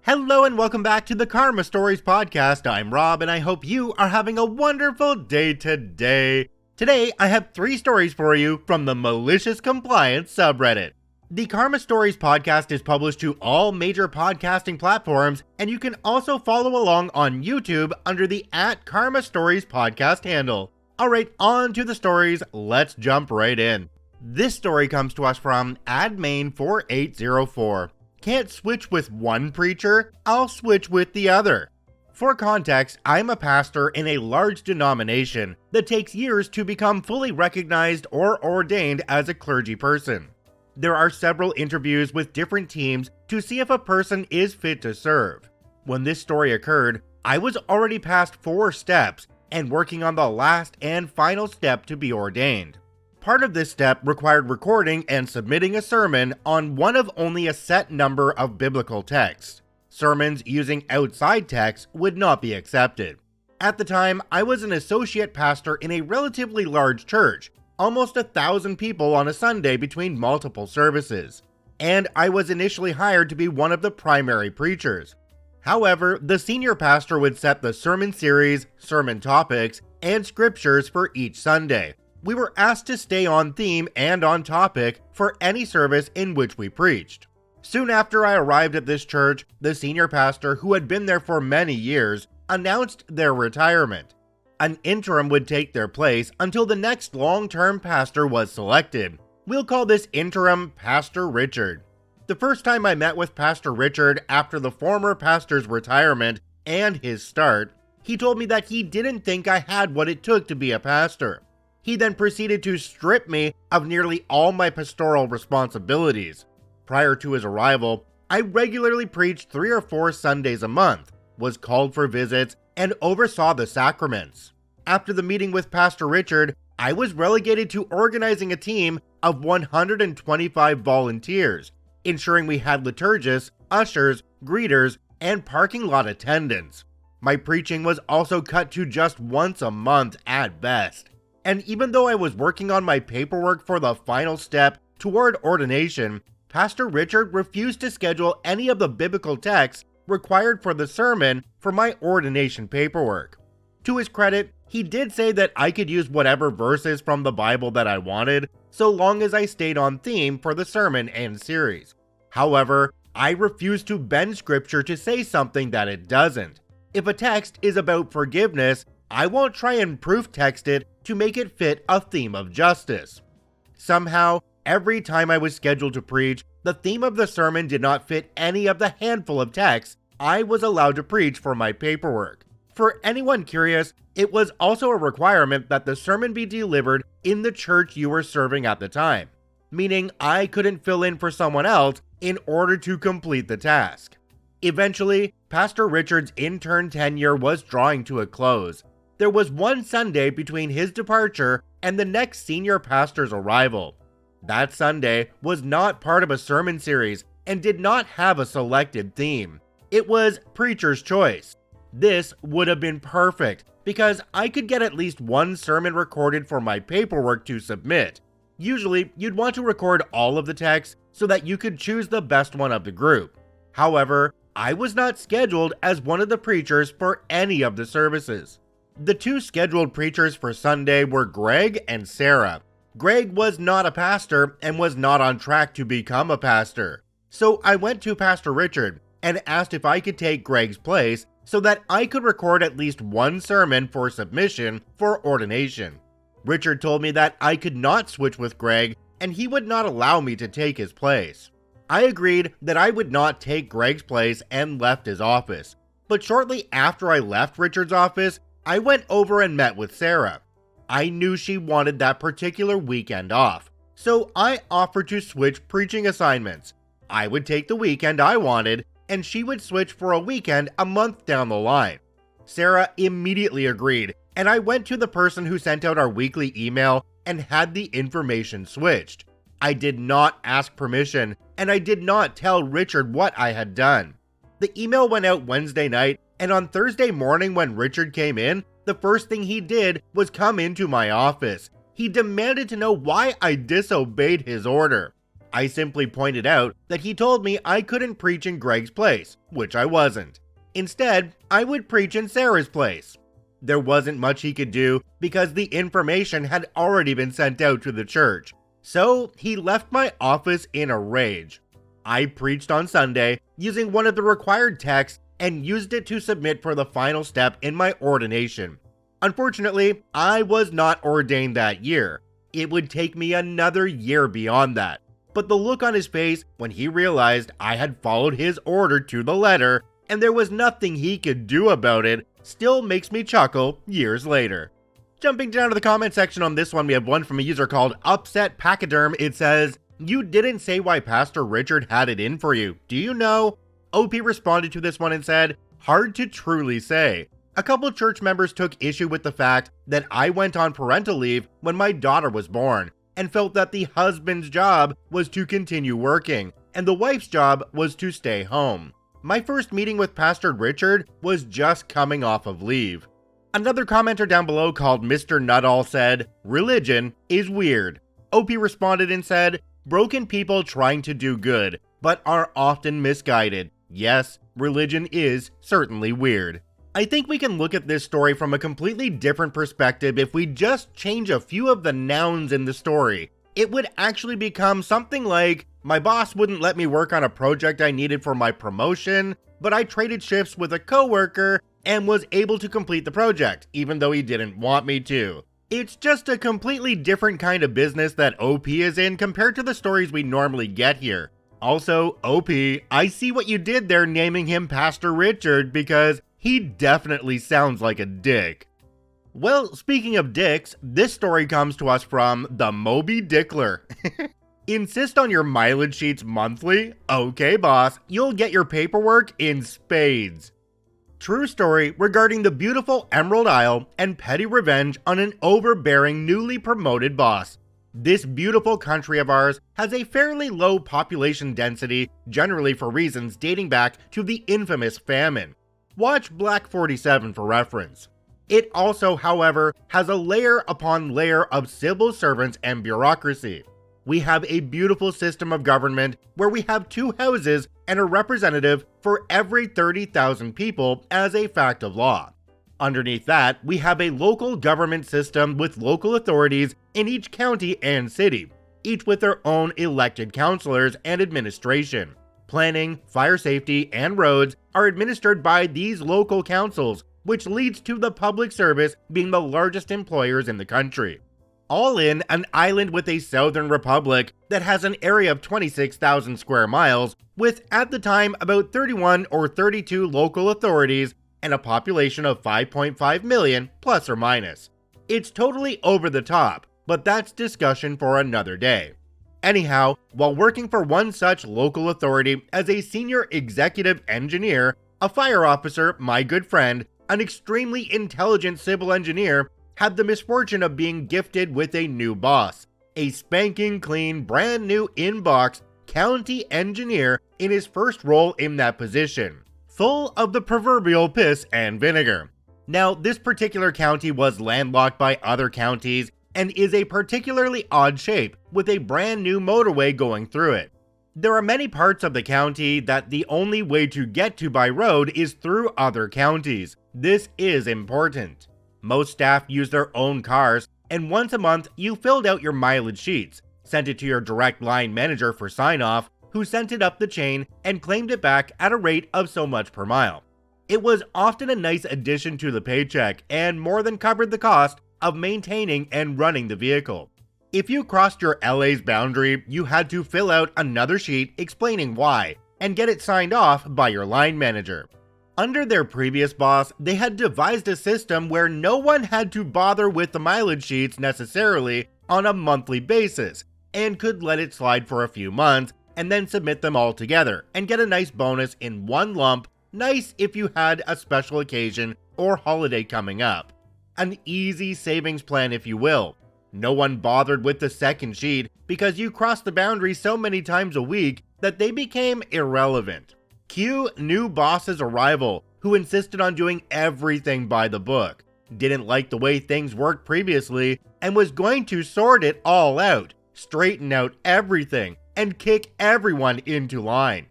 Hello and welcome back to the Karma Stories podcast. I'm Rob and I hope you are having a wonderful day today. Today, I have 3 stories for you from the Malicious Compliance subreddit. The Karma Stories podcast is published to all major podcasting platforms, and you can also follow along on YouTube under the @Karma Stories podcast handle. Alright, on to the stories, let's jump right in. This story comes to us from admain4804. Can't switch with one preacher, I'll switch with the other. For context, I'm a pastor in a large denomination that takes years to become fully recognized or ordained as a clergy person. There are several interviews with different teams to see if a person is fit to serve. When this story occurred, I was already past 4 steps and working on the last and final step to be ordained. Part of this step required recording and submitting a sermon on one of only a set number of biblical texts. Sermons using outside texts would not be accepted. At the time, I was an associate pastor in a relatively large church, almost 1,000 people on a Sunday between multiple services, and I was initially hired to be one of the primary preachers. However, the senior pastor would set the sermon series, sermon topics, and scriptures for each Sunday. We were asked to stay on theme and on topic for any service in which we preached. Soon after I arrived at this church, the senior pastor, who had been there for many years, announced their retirement. An interim would take their place until the next long-term pastor was selected. We'll call this interim Pastor Richard. The first time I met with Pastor Richard after the former pastor's retirement and his start, he told me that he didn't think I had what it took to be a pastor. He then proceeded to strip me of nearly all my pastoral responsibilities. Prior to his arrival, I regularly preached 3 or 4 Sundays a month, was called for visits, and oversaw the sacraments. After the meeting with Pastor Richard, I was relegated to organizing a team of 125 volunteers, ensuring we had liturgists, ushers, greeters, and parking lot attendants. My preaching was also cut to just once a month at best. And even though I was working on my paperwork for the final step toward ordination, Pastor Richard refused to schedule any of the biblical texts required for the sermon for my ordination paperwork. To his credit, he did say that I could use whatever verses from the Bible that I wanted, so long as I stayed on theme for the sermon and series. However, I refused to bend scripture to say something that it doesn't. If a text is about forgiveness, I won't try and proof text it to make it fit a theme of justice. Somehow, every time I was scheduled to preach, the theme of the sermon did not fit any of the handful of texts I was allowed to preach for my paperwork. For anyone curious, it was also a requirement that the sermon be delivered in the church you were serving at the time, meaning I couldn't fill in for someone else in order to complete the task. Eventually, Pastor Richard's intern tenure was drawing to a close. There was one Sunday between his departure and the next senior pastor's arrival. That Sunday was not part of a sermon series and did not have a selected theme. It was preacher's choice. This would have been perfect because I could get at least one sermon recorded for my paperwork to submit. Usually, you'd want to record all of the texts so that you could choose the best one of the group. However, I was not scheduled as one of the preachers for any of the services. The 2 scheduled preachers for Sunday were Greg and Sarah. Greg was not a pastor and was not on track to become a pastor. So I went to Pastor Richard and asked if I could take Greg's place so that I could record at least one sermon for submission for ordination. Richard told me that I could not switch with Greg and he would not allow me to take his place. I agreed that I would not take Greg's place and left his office. But shortly after I left Richard's office, I went over and met with Sarah. I knew she wanted that particular weekend off, so I offered to switch preaching assignments. I would take the weekend I wanted, and she would switch for a weekend a month down the line. Sarah immediately agreed, and I went to the person who sent out our weekly email and had the information switched. I did not ask permission, and I did not tell Richard what I had done. The email went out Wednesday night, and on Thursday morning when Richard came in, the first thing he did was come into my office. He demanded to know why I disobeyed his order. I simply pointed out that he told me I couldn't preach in Greg's place, which I wasn't. Instead, I would preach in Sarah's place. There wasn't much he could do because the information had already been sent out to the church, so he left my office in a rage. I preached on Sunday using one of the required texts and used it to submit for the final step in my ordination. Unfortunately, I was not ordained that year. It would take me another year beyond that. But the look on his face when he realized I had followed his order to the letter and there was nothing he could do about it still makes me chuckle years later. Jumping down to the comment section on this one, we have one from a user called Upset Pachyderm. It says, "You didn't say why Pastor Richard had it in for you. Do you know?" OP responded to this one and said, "Hard to truly say. A couple church members took issue with the fact that I went on parental leave when my daughter was born and felt that the husband's job was to continue working and the wife's job was to stay home. My first meeting with Pastor Richard was just coming off of leave." Another commenter down below called Mr. Nuttall said, "Religion is weird." OP responded and said, "Broken people trying to do good, but are often misguided. Yes, religion is certainly weird." I think we can look at this story from a completely different perspective if we just change a few of the nouns in the story. It would actually become something like, my boss wouldn't let me work on a project I needed for my promotion, but I traded shifts with a coworker and was able to complete the project, even though he didn't want me to. It's just a completely different kind of business that OP is in compared to the stories we normally get here. Also, OP, I see what you did there naming him Pastor Richard because he definitely sounds like a dick. Well, speaking of dicks, this story comes to us from the Moby Dickler. Insist on your mileage sheets monthly? Okay, boss, you'll get your paperwork in spades. True story regarding the beautiful Emerald Isle and petty revenge on an overbearing newly promoted boss. This beautiful country of ours has a fairly low population density, generally for reasons dating back to the infamous famine. Watch Black 47 for reference. It also, however, has a layer upon layer of civil servants and bureaucracy. We have a beautiful system of government where we have 2 houses and a representative for every 30,000 people as a fact of law. Underneath that, we have a local government system with local authorities in each county and city, each with their own elected councilors and administration. Planning, fire safety, and roads are administered by these local councils, which leads to the public service being the largest employers in the country. All in an island with a southern republic that has an area of 26,000 square miles, with at the time about 31 or 32 local authorities and a population of 5.5 million plus or minus. It's totally over the top, but that's discussion for another day. Anyhow, while working for one such local authority as a senior executive engineer, a fire officer, my good friend, an extremely intelligent civil engineer, had the misfortune of being gifted with a new boss, a spanking clean, brand new inbox county engineer in his first role in that position, full of the proverbial piss and vinegar. Now, this particular county was landlocked by other counties and is a particularly odd shape with a brand new motorway going through it. There are many parts of the county that the only way to get to by road is through other counties. This is important. Most staff use their own cars, and once a month you filled out your mileage sheets, sent it to your direct line manager for sign-off, who sent it up the chain and claimed it back at a rate of so much per mile. It was often a nice addition to the paycheck and more than covered the cost of maintaining and running the vehicle. If you crossed your LA's boundary, you had to fill out another sheet explaining why and get it signed off by your line manager. Under their previous boss, they had devised a system where no one had to bother with the mileage sheets necessarily on a monthly basis and could let it slide for a few months and then submit them all together and get a nice bonus in one lump, nice if you had a special occasion or holiday coming up. An easy savings plan, if you will. No one bothered with the second sheet because you crossed the boundary so many times a week that they became irrelevant. Cue new boss's arrival, who insisted on doing everything by the book, didn't like the way things worked previously, and was going to sort it all out, straighten out everything, and kick everyone into line.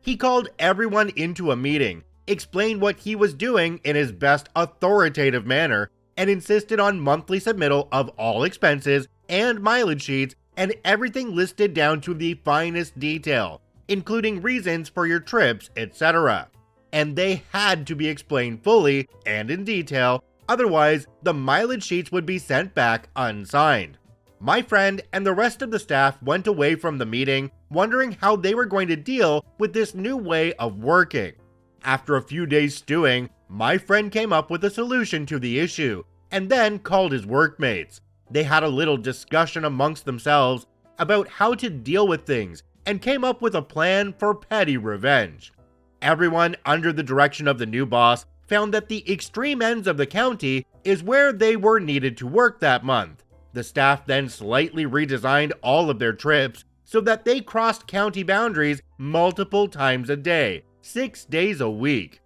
He called everyone into a meeting, explained what he was doing in his best authoritative manner, and insisted on monthly submittal of all expenses and mileage sheets and everything listed down to the finest detail, including reasons for your trips, etc. And they had to be explained fully and in detail, otherwise the mileage sheets would be sent back unsigned. My friend and the rest of the staff went away from the meeting wondering how they were going to deal with this new way of working. After a few days stewing, my friend came up with a solution to the issue and then called his workmates. They had a little discussion amongst themselves about how to deal with things and came up with a plan for petty revenge. Everyone under the direction of the new boss found that the extreme ends of the county is where they were needed to work that month. The staff then slightly redesigned all of their trips so that they crossed county boundaries multiple times a day, 6 days a week.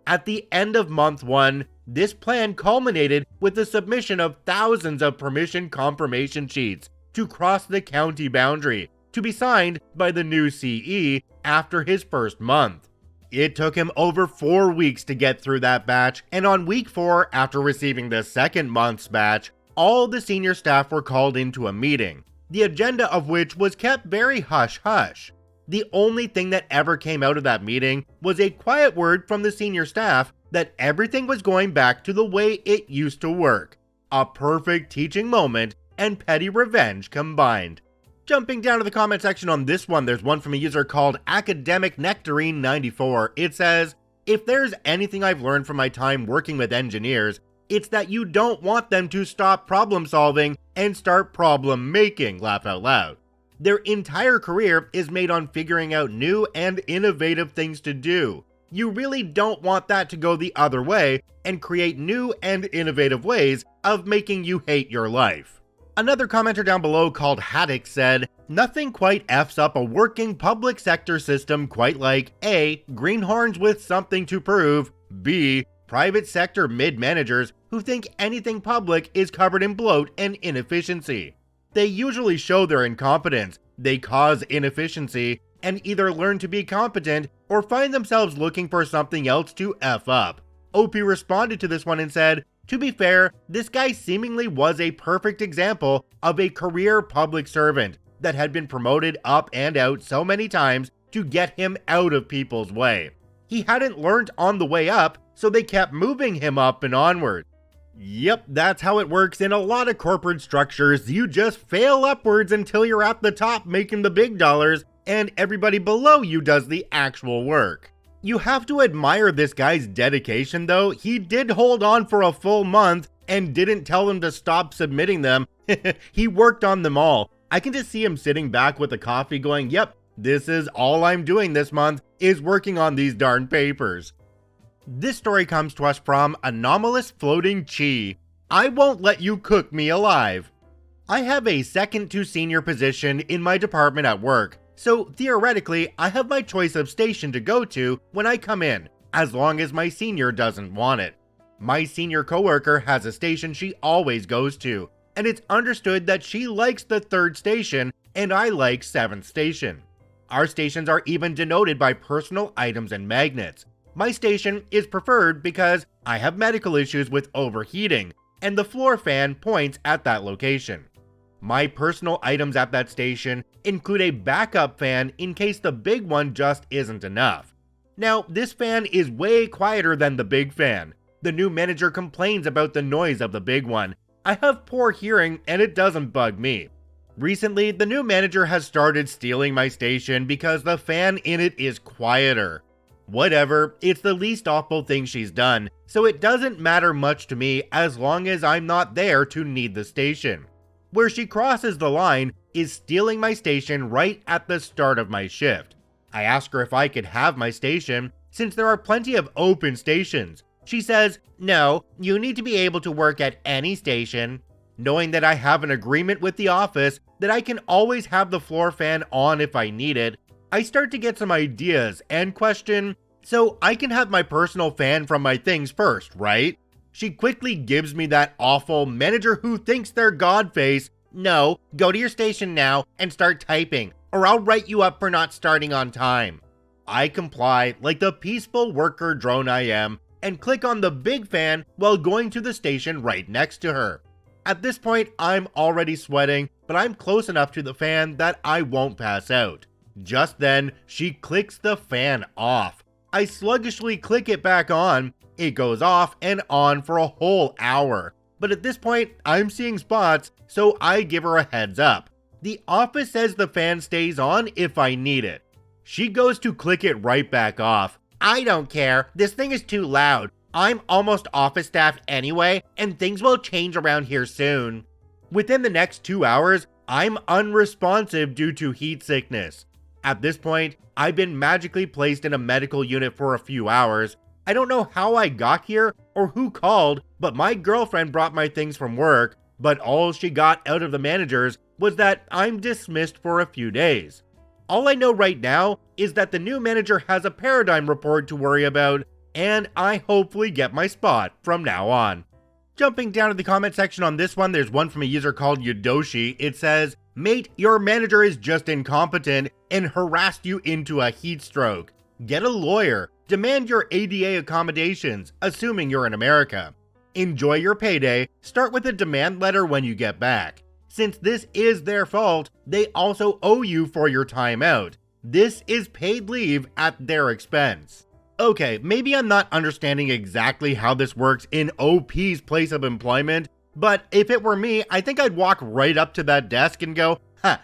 At the end of month 1, this plan culminated with the submission of thousands of permission confirmation sheets to cross the county boundary to be signed by the new CE after his first month. It took him over 4 weeks to get through that batch, and on week 4, after receiving the second month's batch, all the senior staff were called into a meeting, the agenda of which was kept very hush-hush. The only thing that ever came out of that meeting was a quiet word from the senior staff that everything was going back to the way it used to work. A perfect teaching moment and petty revenge combined. Jumping down to the comment section on this one, there's one from a user called Academic Nectarine 94. It says, "If there's anything I've learned from my time working with engineers, it's that you don't want them to stop problem solving and start problem making, laugh out loud. Their entire career is made on figuring out new and innovative things to do. You really don't want that to go the other way and create new and innovative ways of making you hate your life." Another commenter down below called Haddock said, "Nothing quite F's up a working public sector system quite like A. Greenhorns with something to prove, B. Private sector mid-managers who think anything public is covered in bloat and inefficiency. They usually show their incompetence, they cause inefficiency, and either learn to be competent or find themselves looking for something else to F up." OP responded to this one and said, "To be fair, this guy seemingly was a perfect example of a career public servant that had been promoted up and out so many times to get him out of people's way. He hadn't learned on the way up, so they kept moving him up and onward." Yep, that's how it works in a lot of corporate structures. You just fail upwards until you're at the top making the big dollars, and everybody below you does the actual work. You have to admire this guy's dedication though. He did hold on for a full month and didn't tell them to stop submitting them. He worked on them all. I can just see him sitting back with a coffee going, "Yep, this is all I'm doing this month, is working on these darn papers." This story comes to us from Anomalous Floating Chi. "I won't let you cook me alive." I have a second to senior position in my department at work, so theoretically I have my choice of station to go to when I come in, as long as my senior doesn't want it. My senior coworker has a station she always goes to, and it's understood that she likes the third station and I like 7th station. Our stations are even denoted by personal items and magnets. My station is preferred because I have medical issues with overheating, and the floor fan points at that location. My personal items at that station include a backup fan in case the big one just isn't enough. Now, this fan is way quieter than the big fan. The new manager complains about the noise of the big one. I have poor hearing and it doesn't bug me. Recently, the new manager has started stealing my station because the fan in it is quieter. Whatever, it's the least awful thing she's done, so it doesn't matter much to me as long as I'm not there to need the station. Where she crosses the line is stealing my station right at the start of my shift. I ask her if I could have my station, since there are plenty of open stations. She says, "No, you need to be able to work at any station." Knowing that I have an agreement with the office that I can always have the floor fan on if I need it, I start to get some ideas and question, "So I can have my personal fan from my things first, right?" She quickly gives me that awful manager who thinks they're God face, "No, go to your station now and start typing, or I'll write you up for not starting on time. I comply like the peaceful worker drone I am and click on the big fan while going to the station right next to her. At this point, I'm already sweating, but I'm close enough to the fan that I won't pass out. Just then, she clicks the fan off. I sluggishly click it back on. It goes off and on for a whole hour. But at this point, I'm seeing spots, so I give her a heads up. The office says the fan stays on if I need it. She goes to click it right back off. I don't care, this thing is too loud. I'm almost office staff anyway, and things will change around here soon. Within the next 2 hours, I'm unresponsive due to heat sickness. At this point, I've been magically placed in a medical unit for a few hours. I don't know how I got here or who called, but my girlfriend brought my things from work, but all she got out of the managers was that I'm dismissed for a few days. All I know right now is that the new manager has a paradigm report to worry about, and I hopefully get my spot from now on. Jumping down to the comment section on this one, there's one from a user called Yodoshi. It says, "Mate, your manager is just incompetent and harassed you into a heat stroke. Get a lawyer. Demand your ADA accommodations, assuming you're in America. Enjoy your payday. Start with a demand letter when you get back. Since this is their fault, they also owe you for your time out. This is paid leave at their expense." Okay, maybe I'm not understanding exactly how this works in OP's place of employment, but if it were me, I think I'd walk right up to that desk and go,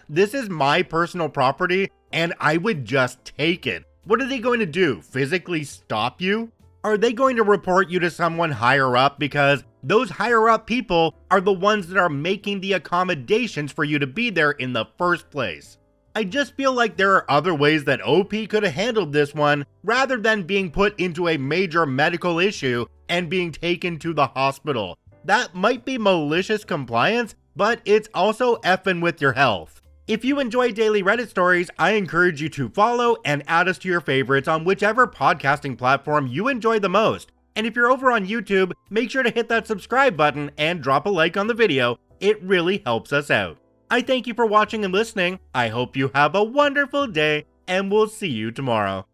this is my personal property, and I would just take it. What are they going to do? Physically stop you? Are they going to report you to someone higher up because those higher up people are the ones that are making the accommodations for you to be there in the first place? I just feel like there are other ways that OP could have handled this one rather than being put into a major medical issue and being taken to the hospital. That might be malicious compliance, but it's also effing with your health. If you enjoy daily Reddit stories, I encourage you to follow and add us to your favorites on whichever podcasting platform you enjoy the most. And if you're over on YouTube, make sure to hit that subscribe button and drop a like on the video. It really helps us out. I thank you for watching and listening. I hope you have a wonderful day, and we'll see you tomorrow.